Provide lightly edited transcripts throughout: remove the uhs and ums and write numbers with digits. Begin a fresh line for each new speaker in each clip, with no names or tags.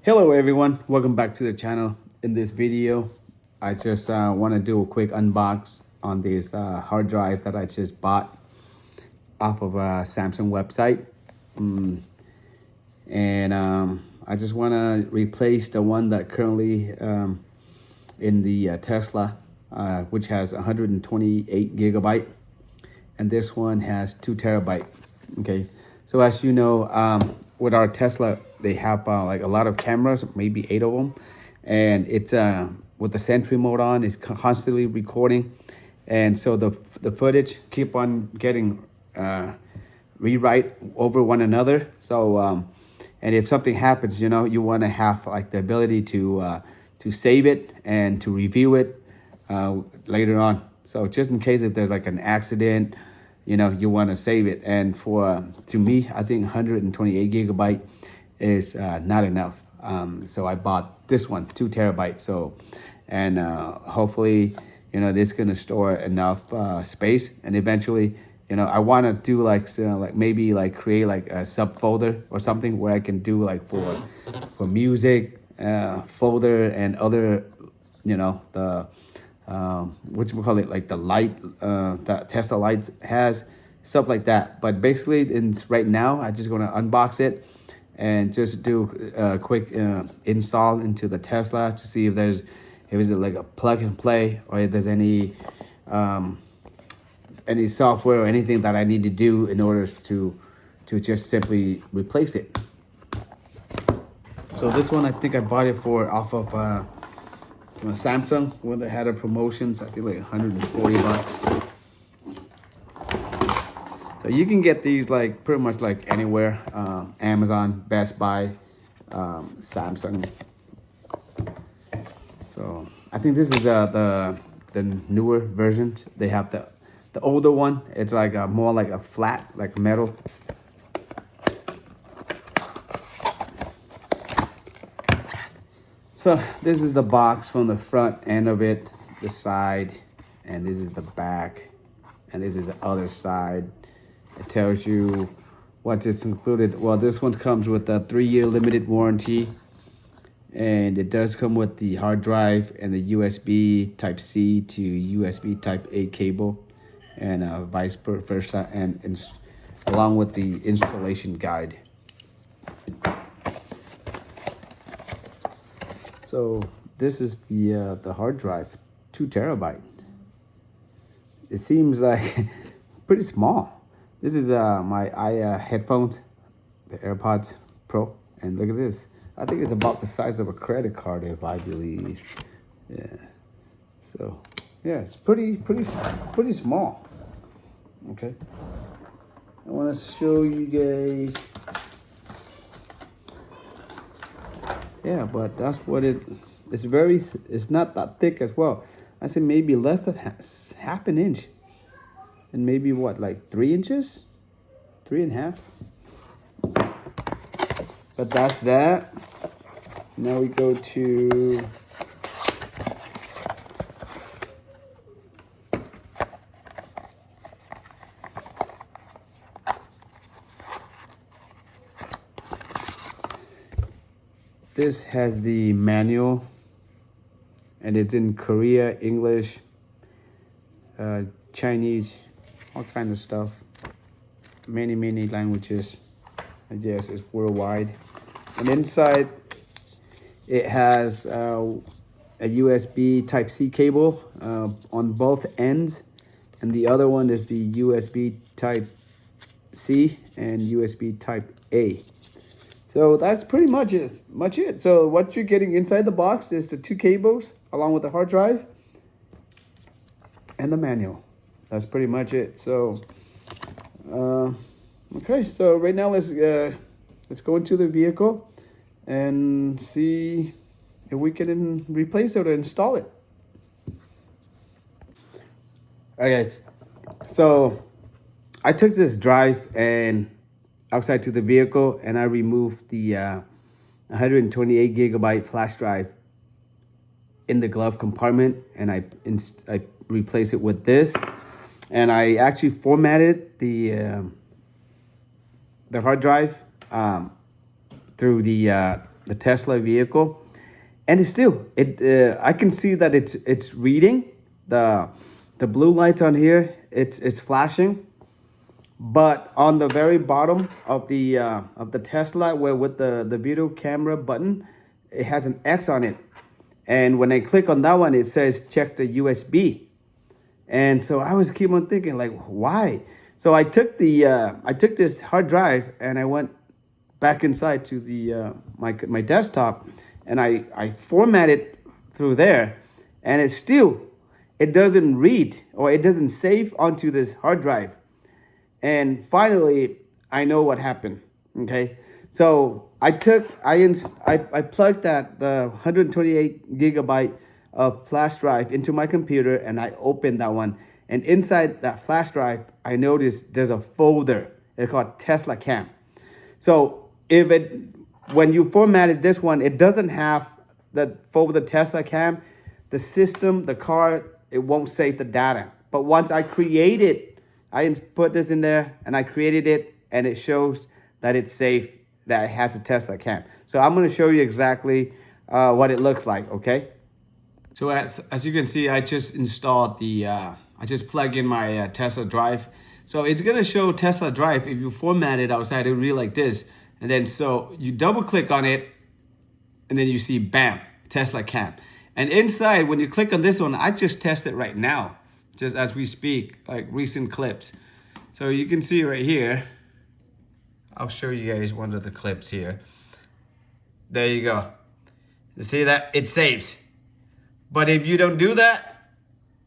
Hello everyone, welcome back to the channel. In this video, I just want to do a quick unbox on this hard drive that I just bought off of a Samsung website. I just want to replace the one that currently in the Tesla, which has 128 gigabyte, and this one has 2 terabyte. Okay, so as you know, with our Tesla, they have like a lot of cameras, maybe 8 of them, and it's with the sentry mode on, it's constantly recording, and so the footage keep on getting rewrite over one another. So and if something happens, you know, you want to have like the ability to save it and to review it later on. So just in case if there's like an accident, you know, you want to save it. And for to me, I think 128 gigabyte is not enough. So I bought this one, 2 terabytes. So, and hopefully, you know, this is gonna store enough space. And eventually, you know, I want to do like, like maybe like create like a subfolder or something where I can do like for music folder and other, you know, the what you call it, like the light that Tesla lights has, stuff like that. But basically, right now, I'm just gonna unbox it and just do a quick install into the Tesla to see if it's like a plug and play, or if there's any software or anything that I need to do in order to just simply replace it. So this one, I think I bought it for off of Samsung when they had a promotions. I think like 140 bucks. So you can get these like pretty much like anywhere, Amazon, Best Buy, Samsung. So I think this is the newer version. They have the older one. It's like more like a flat, like metal. So this is the box from the front end of it, the side, and this is the back, and this is the other side. It tells you what is included. Well, this one comes with a 3-year limited warranty, and it does come with the hard drive and the USB Type-C to USB Type-A cable, and vice versa, and along with the installation guide. So this is the hard drive, 2 terabyte. It seems like pretty small. This is my headphones, the AirPods Pro, and look at this. I think it's about the size of a credit card, if I believe. Yeah. So yeah, it's pretty small. Okay. I want to show you guys. Yeah, but that's what it's not that thick as well. I say maybe less than half an inch. And maybe what, like 3 inches? 3.5. But that's that. Now we go to this. Has the manual, and it's in Korea, English, Chinese, all kind of stuff. Many languages. I guess it's worldwide. And inside it has a USB Type-C cable on both ends, and the other one is the USB Type-C and USB Type-A. So that's pretty much it. So what you're getting inside the box is the 2 cables along with the hard drive and the manual. That's pretty much it. So okay, so right now let's go into the vehicle and see if we can replace it or install it. All right, guys. So I took this drive and outside to the vehicle, and I removed the 128 gigabyte flash drive in the glove compartment, and I replaced it with this, and I actually formatted the hard drive through the the Tesla vehicle, and it's still I can see that it's reading the blue lights on here. It's flashing, but on the very bottom of the Tesla, where with the video camera button, it has an X on it, and when I click on that one, it says check the USB. And so I was keep on thinking, like, why? So I took this hard drive and I went back inside to the my desktop, and I formatted through there, and it doesn't read, or it doesn't save onto this hard drive. And finally, I know what happened. Okay, so I plugged the 128 gigabyte of flash drive into my computer, and I opened that one. And inside that flash drive, I noticed there's a folder. It's called Tesla Cam. So when you formatted this one, it doesn't have the folder Tesla Cam. The car, it won't save the data. But once I put this in there and I created it, and it shows that it's safe, that it has a Tesla Cam. So I'm going to show you exactly what it looks like, okay? So as you can see, I just installed I just plug in my Tesla Drive. So it's gonna show Tesla Drive. If you format it outside, it'll read like this. And then so you double click on it, and then you see, bam, Tesla Cam. And inside, when you click on this one, I just test it right now, just as we speak, like recent clips. So you can see right here, I'll show you guys one of the clips here. There you go. You see that? It saves. But if you don't do that,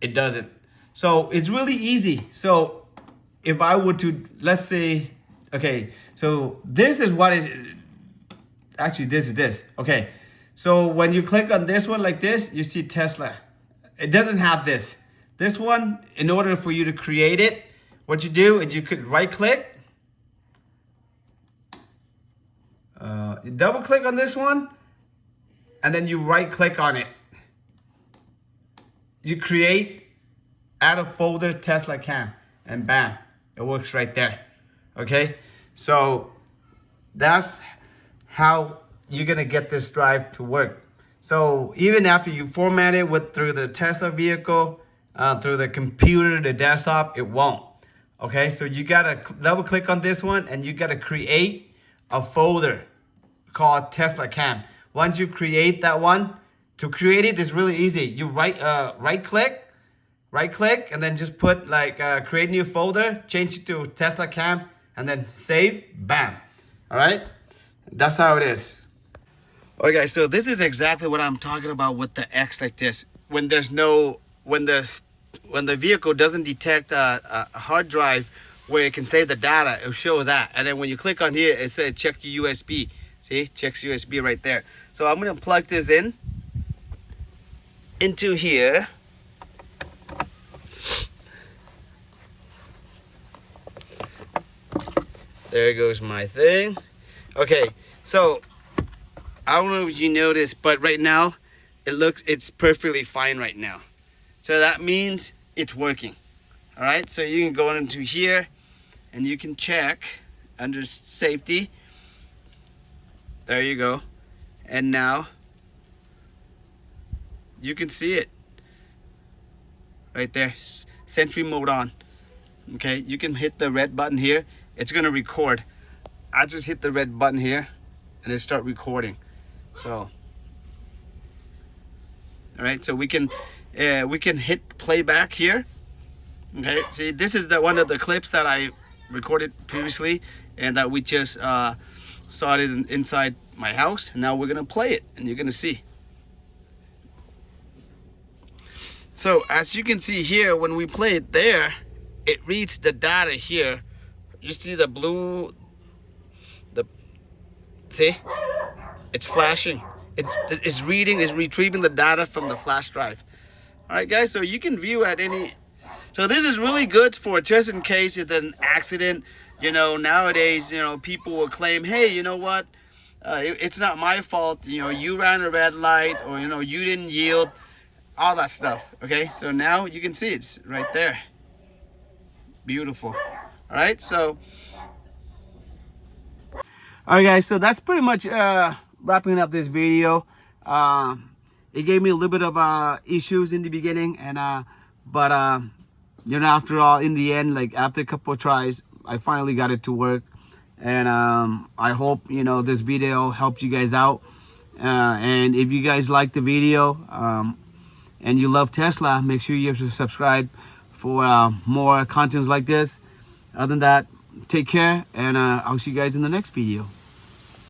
it doesn't. So it's really easy. So if I were to, let's say, okay, so this is what is, actually this is this. Okay, so when you click on this one like this, you see Tesla. It doesn't have this. This one, in order for you to create it, what you do is you could right click, you double click on this one, and then you right click on it. You create, add a folder, Tesla Cam, and bam, it works right there. Okay, so that's how you're gonna get this drive to work. So even after you format it through the Tesla vehicle, through the computer, the desktop, it won't. Okay, so you gotta double click on this one, and you gotta create a folder called Tesla Cam. Once you create that one, to create it is really easy. You right click, and then just put like create new folder, change it to Tesla Cam, and then save, bam. All right, that's how it is. Okay, so this is exactly what I'm talking about with the X like this. When the vehicle doesn't detect a hard drive where it can save the data, it'll show that. And then when you click on here, it says check your USB. See, checks USB right there. So I'm gonna plug this into here. There goes my thing. Okay, so I don't know if you noticed, but right now it's perfectly fine right now. So that means it's working. All right, so you can go into here and you can check under safety. There you go. And now you can see it right there, sentry mode on. Okay, you can hit the red button here. It's gonna record. I just hit the red button here and it start recording. So all right, so we can hit playback here. Okay, see, this is one of the clips that I recorded previously and that we just saw it inside my house. Now we're gonna play it and you're gonna see. So as you can see here, when we play it there, it reads the data here. You see the blue, see? It's flashing. It's retrieving the data from the flash drive. All right, guys, so you can view at any. So this is really good for just in case it's an accident. You know, nowadays, you know, people will claim, hey, you know what? It's not my fault. You know, you ran a red light, or, you know, you didn't yield, all that stuff. Okay, so now you can see it's right there. Beautiful. All right, so. All right, guys, so that's pretty much wrapping up this video. It gave me a little bit of issues in the beginning, and but you know, after all, in the end, like after a couple of tries, I finally got it to work. And I hope, you know, this video helped you guys out. And if you guys like the video and you love Tesla, make sure you subscribe for more contents like this. Other than that, take care, and I'll see you guys in the next video.